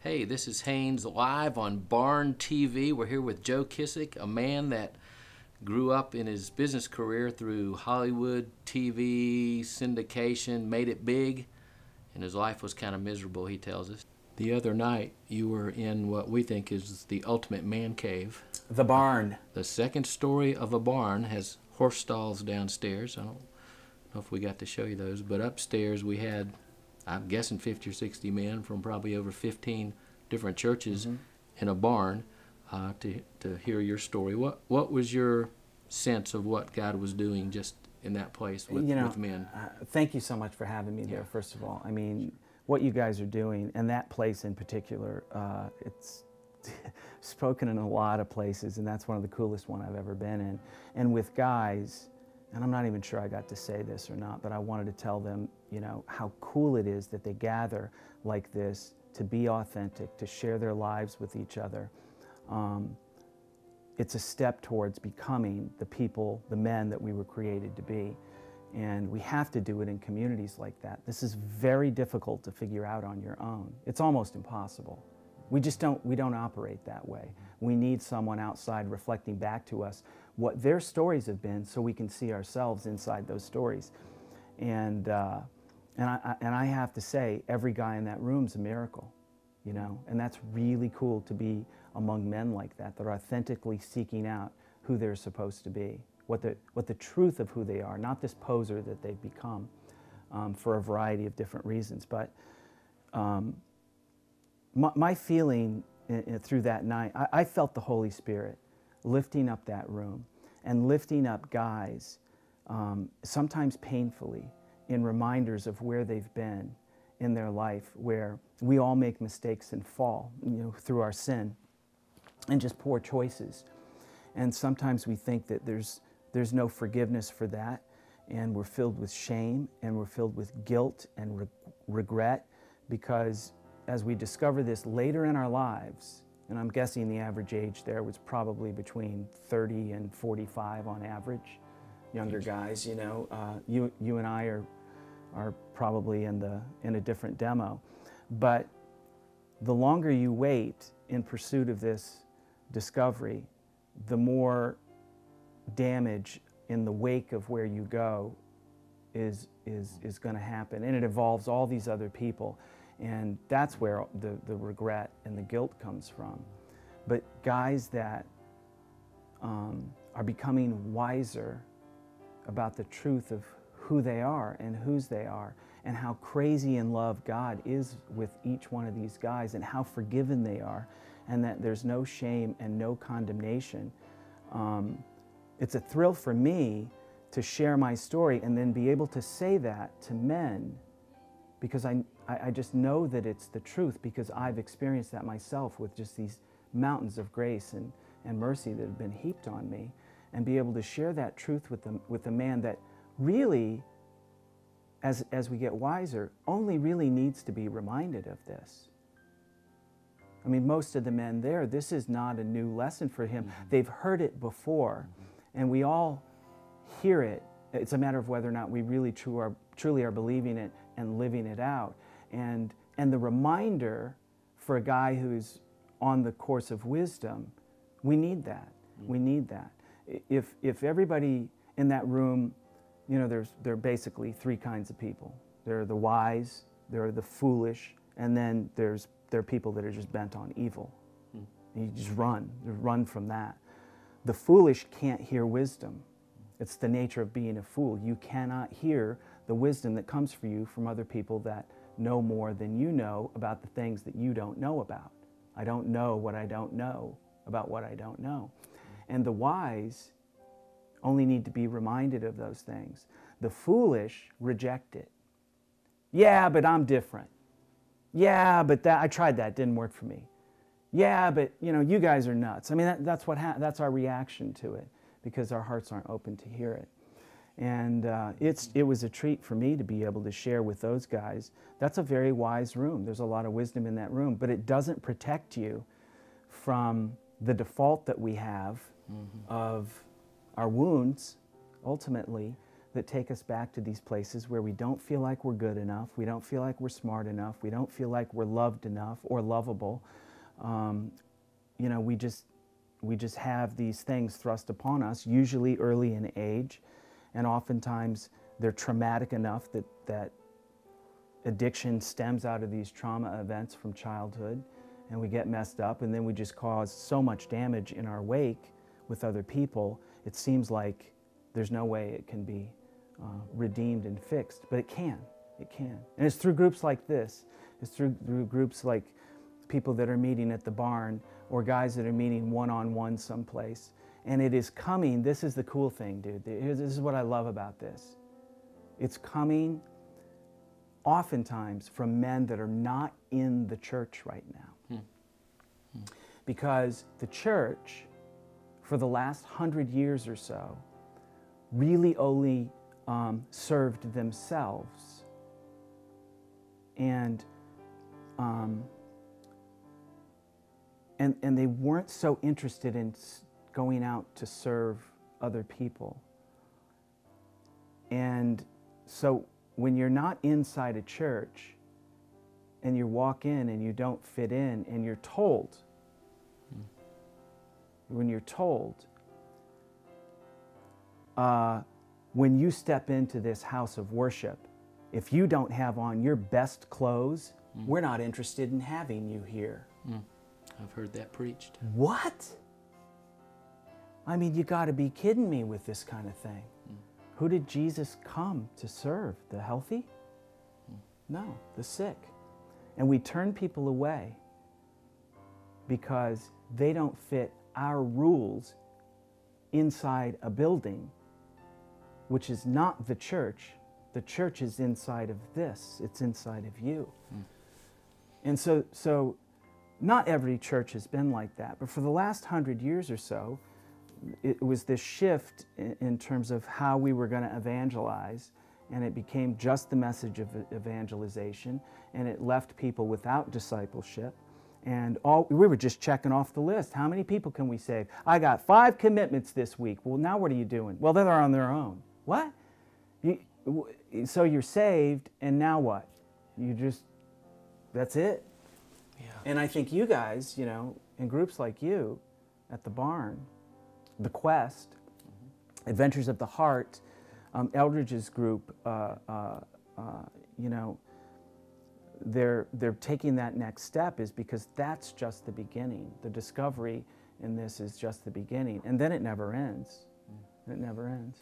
Hey, this is Haines live on Barn TV. We're here with Joe Kissack, a man that grew up in his business career through Hollywood, TV, syndication, made it big, and his life was kind of miserable, he tells us. The other night, you were in what we think is the ultimate man cave. The barn. The second story of a barn has horse stalls downstairs. I don't know if we got to show you those, but upstairs we had, I'm guessing 50 or 60 men from probably over 15 different churches in a barn to hear your story. What was your sense of what God was doing just in that place with men? Thank you so much for having me there, first of all. I mean, what you guys are doing, and that place in particular, it's spoken in a lot of places, and that's one of the coolest one I've ever been in. And with guys, and I'm not even sure I got to say this or not, but I wanted to tell them, how cool it is that they gather like this to be authentic, to share their lives with each other. It's a step towards becoming the people, the men that we were created to be. And we have to do it in communities like that. This is very difficult to figure out on your own. It's almost impossible. We don't operate that way. We need someone outside reflecting back to us what their stories have been so we can see ourselves inside those stories. And I have to say, every guy in that room's a miracle, and that's really cool to be among men like that are authentically seeking out who they're supposed to be, what the truth of who they are, not this poser that they've become for a variety of different reasons. But my feeling through that night, I felt the Holy Spirit lifting up that room and lifting up guys, sometimes painfully, in reminders of where they've been in their life, where we all make mistakes and fall, through our sin and just poor choices. And sometimes we think that there's no forgiveness for that, and we're filled with shame and we're filled with guilt and regret, because as we discover this later in our lives, and I'm guessing the average age there was probably between 30 and 45 on average, younger guys, you and I are probably in a different demo. But the longer you wait in pursuit of this discovery, the more damage in the wake of where you go is going to happen. And it involves all these other people. And that's where the regret and the guilt comes from. But guys that are becoming wiser about the truth of who they are and whose they are, and how crazy in love God is with each one of these guys, and how forgiven they are, and that there's no shame and no condemnation. It's a thrill for me to share my story and then be able to say that to men, because I just know that it's the truth, because I've experienced that myself with just these mountains of grace and mercy that have been heaped on me, and be able to share that truth with the man that really, as we get wiser, only really needs to be reminded of this. I mean, most of the men there, this is not a new lesson for him. They've heard it before, and we all hear it. It's a matter of whether or not we really truly are believing it and living it out. And the reminder for a guy who's on the course of wisdom, we need that. We need that. If everybody in that room, there are basically three kinds of people. There are the wise, there are the foolish, and then there are people that are just bent on evil. And you just run from that. The foolish can't hear wisdom. It's the nature of being a fool. You cannot hear the wisdom that comes for you from other people that know more than you know about the things that you don't know about. I don't know what I don't know about what I don't know. And the wise only need to be reminded of those things. The foolish reject it. Yeah, but I'm different. Yeah, but I tried that, didn't work for me. Yeah, but you guys are nuts. I mean, that's our reaction to it, because our hearts aren't open to hear it. And it was a treat for me to be able to share with those guys. That's a very wise room. There's a lot of wisdom in that room, but it doesn't protect you from the default that we have of our wounds, ultimately, that take us back to these places where we don't feel like we're good enough, we don't feel like we're smart enough, we don't feel like we're loved enough or lovable. You know, we just have these things thrust upon us, usually early in age, and oftentimes they're traumatic enough that addiction stems out of these trauma events from childhood, and we get messed up, and then we just cause so much damage in our wake with other people. It seems like there's no way it can be redeemed and fixed, but it can. It can. And it's through groups like this. It's through groups like people that are meeting at the barn, or guys that are meeting one-on-one someplace. And it is coming, this is the cool thing, dude. This is what I love about this. It's coming oftentimes from men that are not in the church right now. Because the church, for the last 100 years or so, really only served themselves. And they weren't so interested in going out to serve other people. And so when you're not inside a church and you walk in and you don't fit in and you're told, when you're told, when you step into this house of worship, if you don't have on your best clothes, we're not interested in having you here. I've heard that preached. What? I mean, you got to be kidding me with this kind of thing. Who did Jesus come to serve? The healthy? No, the sick. And we turn people away because they don't fit our rules inside a building, which is not the church. The church is inside of this. It's inside of you. And so not every church has been like that, but for the last 100 years or so, it was this shift in terms of how we were going to evangelize, and it became just the message of evangelization, and it left people without discipleship. And we were just checking off the list. How many people can we save? I got 5 commitments this week. Well, now what are you doing? Well, they're on their own. What? So you're saved, and now what? That's it? Yeah. And I think you guys, you know, in groups like you, at the barn, the Quest, Adventures of the Heart, Eldridge's group, you know, they're taking that next step is because that's just the beginning. The discovery in this is just the beginning, and then it never ends. It never ends.